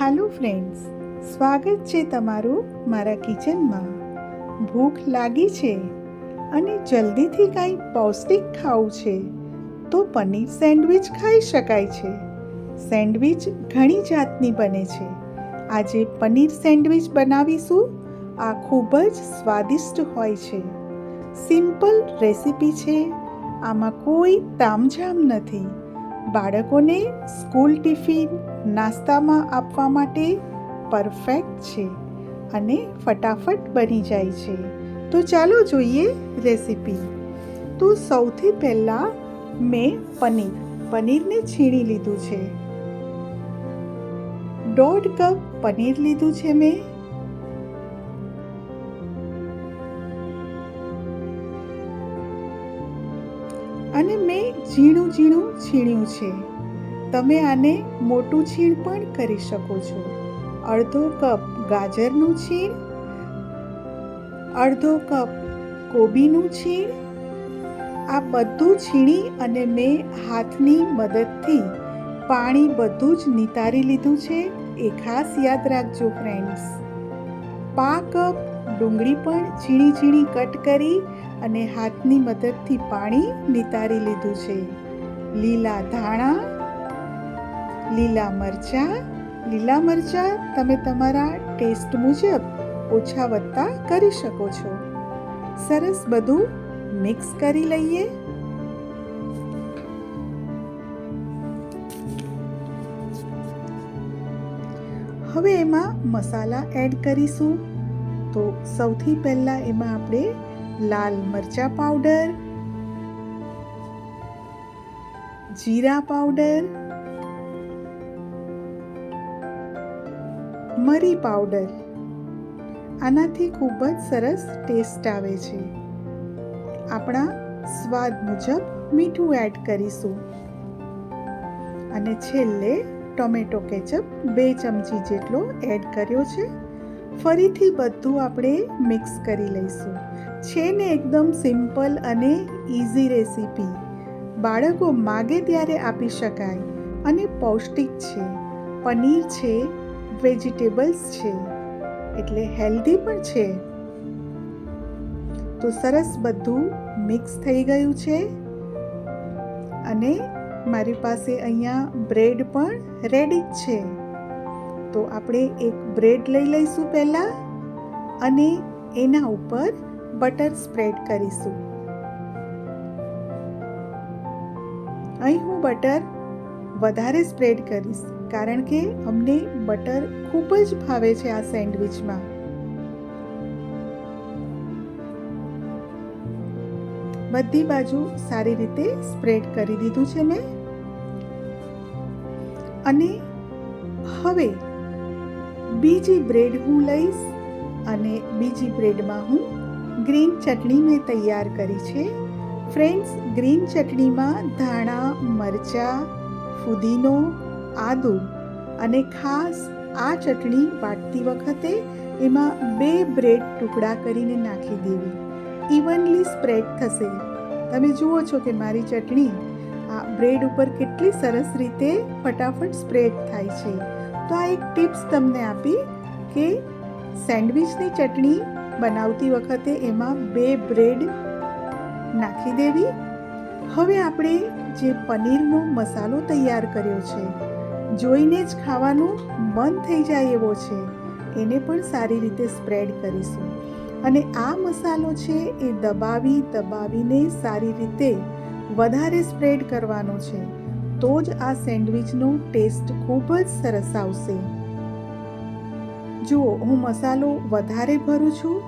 હાલો friends, સ્વાગત છે તમારું મારા કિચનમાં. ભૂખ લાગી છે અને જલ્દીથી કાંઈ પૌષ્ટિક ખાવું છે તો પનીર સેન્ડવિચ ખાઈ શકાય છે. સેન્ડવિચ ઘણી જાતની બને છે. આજે પનીર સેન્ડવિચ બનાવીશું. આ ખૂબ જ સ્વાદિષ્ટ હોય છે. સિમ્પલ રેસીપી છે. આમાં કોઈ તામઝામ નથી. બાળકોને સ્કૂલ ટિફિન નાસ્તામાં આપવા માટે પરફેક્ટ છે અને ફટાફટ બની જાય છે. તો ચાલો જોઈએ રેસીપી. તો સૌથી પહેલાં મેં પનીરને છીણી લીધું છે. 1.5 કપ પનીર લીધું છે મેં. અને મેં ઝીણું છીણ્યું છે. તમે આને મોટું છીણ પણ કરી શકો છો. 1/2 કપ ગાજરનું છીણ, 1/2 કપ કોબીનું છીણ. આ બધું છીણી અને મેં હાથની મદદથી પાણી બધું જ નિતારી લીધું છે. એ ખાસ યાદ રાખજો ફ્રેન્ડ્સ. 1/2 કપ ડુંગળી પણ ઝીણી કટ કરી અને હાથની મદદથી પાણી નિતારી લીધું છે. લીલા ધાણા, લીલા મરચાં તમે તમારા ટેસ્ટ મુજબ ઓછા વત્તા કરી શકો છો. સરસ બધું મિક્સ કરી લઈએ. હવે એમાં મસાલા એડ કરીશું. તો સૌથી પહેલાં એમાં આપણે લાલ મરચાં પાવડર, જીરા પાવડર, મરી પાવડર. આનાથી ખૂબ જ સરસ ટેસ્ટ આવે છે. આપણા સ્વાદ મુજબ મીઠું એડ કરીશું અને છેલ્લે ટોમેટો કેચઅપ 2 ચમચી જેટલો એડ કર્યો છે. ફરીથી બધું આપણે મિક્સ કરી લઈશું. છે ને એકદમ સિમ્પલ અને ઇઝી રેસીપી. બાળકો માગે ત્યારે આપી શકાય અને પૌષ્ટિક છે. પનીર છે, વેજીટેબલ્સ છે, એટલે હેલ્ધી પણ છે. તો સરસ બધું મિક્સ થઈ ગયું છે અને મારી પાસે અહીંયા બ્રેડ પણ રેડી જ છે. તો આપણે એક બ્રેડ લઈ લઈશું પહેલાં અને એના ઉપર બટર સ્પ્રેડ કરીશું. અહીં હું બટર વધારે સ્પ્રેડ કરીશ કારણ કે અમને બટર ખૂબ જ ભાવે છે આ સેન્ડવિચમાં. બધી બાજુ સારી રીતે સ્પ્રેડ કરી દીધું છે મેં. અને હવે બીજી બ્રેડ હું લઈશ અને બીજી બ્રેડમાં હું ગ્રીન ચટણી મેં તૈયાર કરી છે. ફ્રેન્ડ્સ, ગ્રીન ચટણીમાં ધાણા, મરચાં, ફુદીનો, આદુ અને ખાસ આ ચટણી વાટતી વખતે એમાં 2 બ્રેડ ટુકડા કરીને નાખી દેવી. ઇવનલી સ્પ્રેડ થશે. તમે જુઓ છો કે મારી ચટણી આ બ્રેડ ઉપર કેટલી સરસ રીતે ફટાફટ સ્પ્રેડ થાય છે. તો આ એક ટિપ્સ તમને આપી કે સેન્ડવિચની ચટણી બનાવતી વખતે એમાં 2 બ્રેડ નાખી દેવી. હવે આપણે જે પનીરનો મસાલો તૈયાર કર્યો છે, જોઈને જ ખાવાનું મન થઈ જાય એવો છે, એને પણ સારી રીતે સ્પ્રેડ કરીશું. અને આ મસાલો છે એ દબાવીને સારી રીતે વધારે સ્પ્રેડ કરવાનો છે. તો જ આ સેન્ડવિચનો ટેસ્ટ ખૂબ જ સરસ આવશે. જુઓ, હું મસાલો વધારે ભરું છું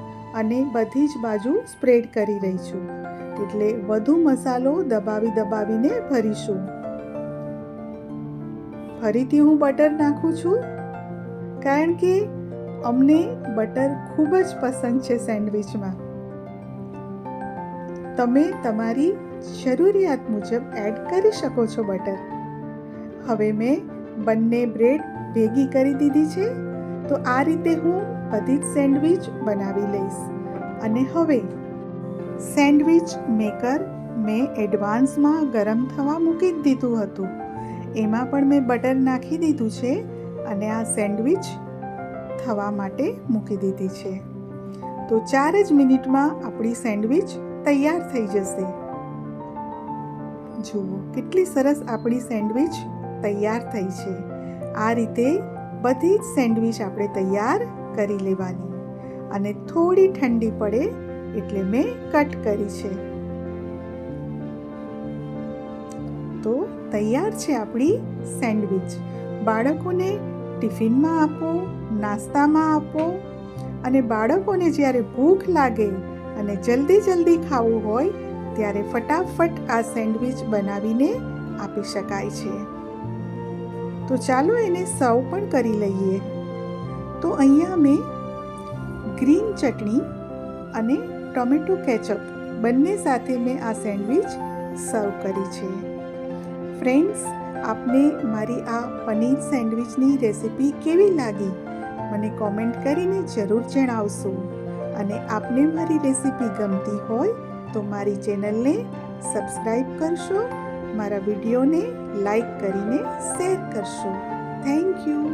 અને બધી જ બાજુ સ્પ્રેડ કરી રહી છું. એટલે વધુ મસાલો દબાવીને ભરીશું. ફરીથી હું બટર નાખું છું કારણ કે અમને બટર ખૂબ જ પસંદ છે સેન્ડવિચમાં. તમે તમારી જરૂરિયાત મુજબ એડ કરી શકો છો બટર. હવે મેં બંને બ્રેડ ભેગી કરી દીધી છે. તો આ રીતે હું બધી જ સેન્ડવિચ બનાવી લઈશ. અને હવે સેન્ડવિચ મેકર મેં એડવાન્સમાં ગરમ થવા મૂકી દીધું હતું. એમાં પણ મેં બટર નાખી દીધું છે અને આ સેન્ડવિચ થવા માટે મૂકી દીધી છે. તો 4 જ મિનિટમાં આપણી સેન્ડવિચ તૈયાર થઈ જશે. જુઓ કેટલી સરસ આપણી સેન્ડવિચ તૈયાર થઈ છે. આ રીતે બધી જ સેન્ડવિચ આપણે તૈયાર કરી લેવાની અને થોડી ઠંડી પડે એટલે મેં કટ કરી છે. તો તૈયાર છે આપણી સેન્ડવિચ. બાળકોને ટિફિનમાં આપો, નાસ્તામાં આપો અને બાળકોને જ્યારે ભૂખ લાગે અને જલ્દી ખાવું હોય ત્યારે ફટાફટ આ સેન્ડવિચ બનાવીને આપી શકાય છે. તો ચાલો એને સર્વ પણ કરી લઈએ. તો અહીંયા મેં ગ્રીન ચટણી અને ટોમેટો કેચઅપ બંને સાથે મેં આ સેન્ડવિચ સર્વ કરી છે. ફ્રેન્ડ્સ, આપને મારી આ પનીર સેન્ડવિચની રેસિપી કેવી લાગી મને કોમેન્ટ કરીને જરૂર જણાવશો. અને આપને મારી રેસિપી ગમતી હોય તો મારી ચેનલને સબસ્ક્રાઈબ કરશો, મારા વિડીયોને લાઈક કરીને શેર કરશો. Thank you.